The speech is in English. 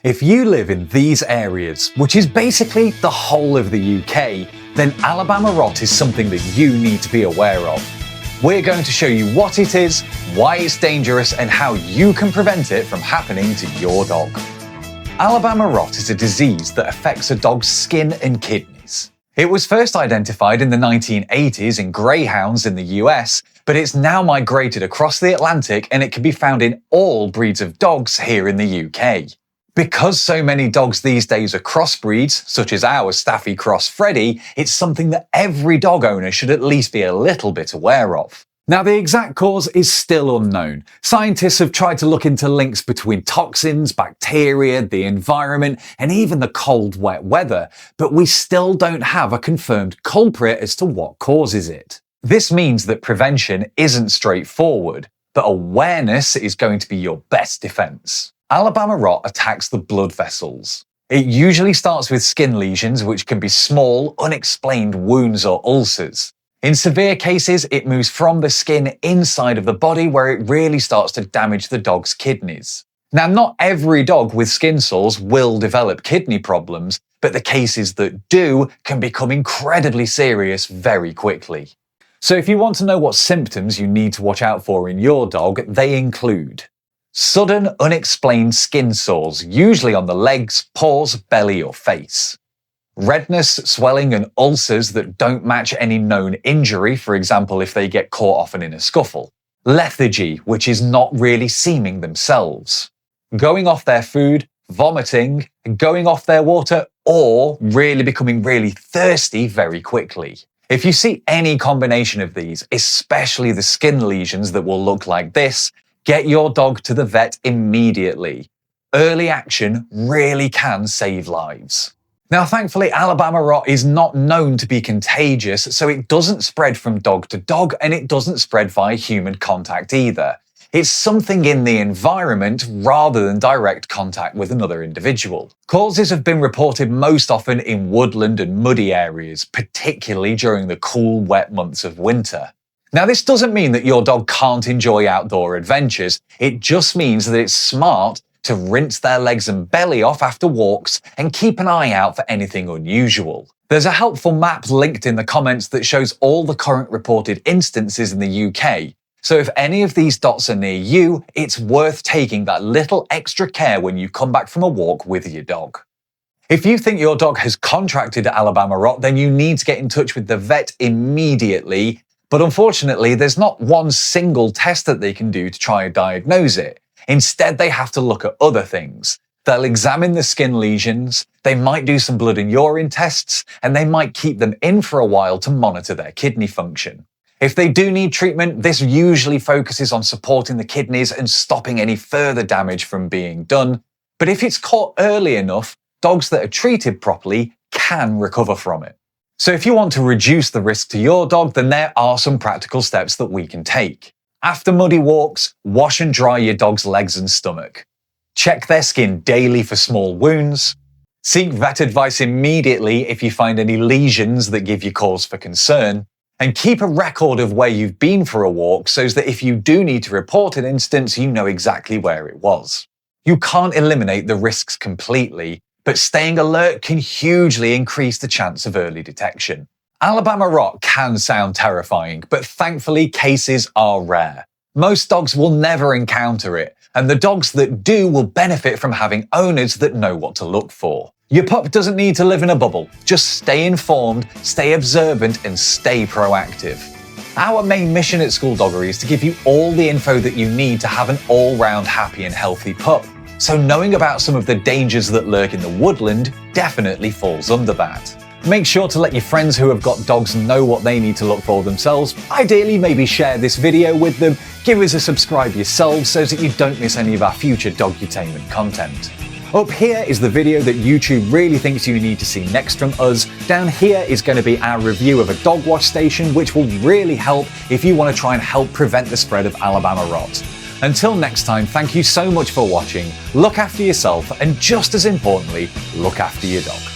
If you live in these areas, which is basically the whole of the UK, then Alabama rot is something that you need to be aware of. We're going to show you what it is, why it's dangerous, and how you can prevent it from happening to your dog. Alabama rot is a disease that affects a dog's skin and kidneys. It was first identified in the 1980s in greyhounds in the US, but it's now migrated across the Atlantic and it can be found in all breeds of dogs here in the UK. Because so many dogs these days are crossbreeds, such as our Staffy Cross Freddie, it's something that every dog owner should at least be a little bit aware of. Now, the exact cause is still unknown. Scientists have tried to look into links between toxins, bacteria, the environment, and even the cold, wet weather, but we still don't have a confirmed culprit as to what causes it. This means that prevention isn't straightforward, but awareness is going to be your best defense. Alabama rot attacks the blood vessels. It usually starts with skin lesions, which can be small, unexplained wounds or ulcers. In severe cases, it moves from the skin inside of the body where it really starts to damage the dog's kidneys. Now, not every dog with skin sores will develop kidney problems, but the cases that do can become incredibly serious very quickly. So if you want to know what symptoms you need to watch out for in your dog, they include sudden, unexplained skin sores, usually on the legs, paws, belly or face. Redness, swelling and ulcers that don't match any known injury, for example if they get caught often in a scuffle. Lethargy, which is not really seeming themselves. Going off their food, vomiting, going off their water, or really becoming really thirsty very quickly. If you see any combination of these, especially the skin lesions that will look like this, get your dog to the vet immediately. Early action really can save lives. Now, thankfully, Alabama rot is not known to be contagious, so it doesn't spread from dog to dog and it doesn't spread via human contact either. It's something in the environment rather than direct contact with another individual. Causes have been reported most often in woodland and muddy areas, particularly during the cool, wet months of winter. Now, this doesn't mean that your dog can't enjoy outdoor adventures, it just means that it's smart to rinse their legs and belly off after walks and keep an eye out for anything unusual. There's a helpful map linked in the comments that shows all the current reported instances in the UK, so if any of these dots are near you, it's worth taking that little extra care when you come back from a walk with your dog. If you think your dog has contracted Alabama rot, then you need to get in touch with the vet immediately. But unfortunately, there's not one single test that they can do to try and diagnose it. Instead, they have to look at other things. They'll examine the skin lesions, they might do some blood and urine tests, and they might keep them in for a while to monitor their kidney function. If they do need treatment, this usually focuses on supporting the kidneys and stopping any further damage from being done. But if it's caught early enough, dogs that are treated properly can recover from it. So if you want to reduce the risk to your dog, then there are some practical steps that we can take. After muddy walks, wash and dry your dog's legs and stomach. Check their skin daily for small wounds. Seek vet advice immediately if you find any lesions that give you cause for concern. And keep a record of where you've been for a walk so that if you do need to report an instance, you know exactly where it was. You can't eliminate the risks completely, but staying alert can hugely increase the chance of early detection. Alabama rot can sound terrifying, but thankfully cases are rare. Most dogs will never encounter it, and the dogs that do will benefit from having owners that know what to look for. Your pup doesn't need to live in a bubble. Just stay informed, stay observant, and stay proactive. Our main mission at SkoolDoggery is to give you all the info that you need to have an all-round happy and healthy pup. So knowing about some of the dangers that lurk in the woodland definitely falls under that. Make sure to let your friends who have got dogs know what they need to look for themselves. Ideally, maybe share this video with them. Give us a subscribe yourselves so that you don't miss any of our future dogutainment content. Up here is the video that YouTube really thinks you need to see next from us. Down here is going to be our review of a dog wash station, which will really help if you want to try and help prevent the spread of Alabama rot. Until next time, thank you so much for watching, look after yourself, and just as importantly, look after your dog.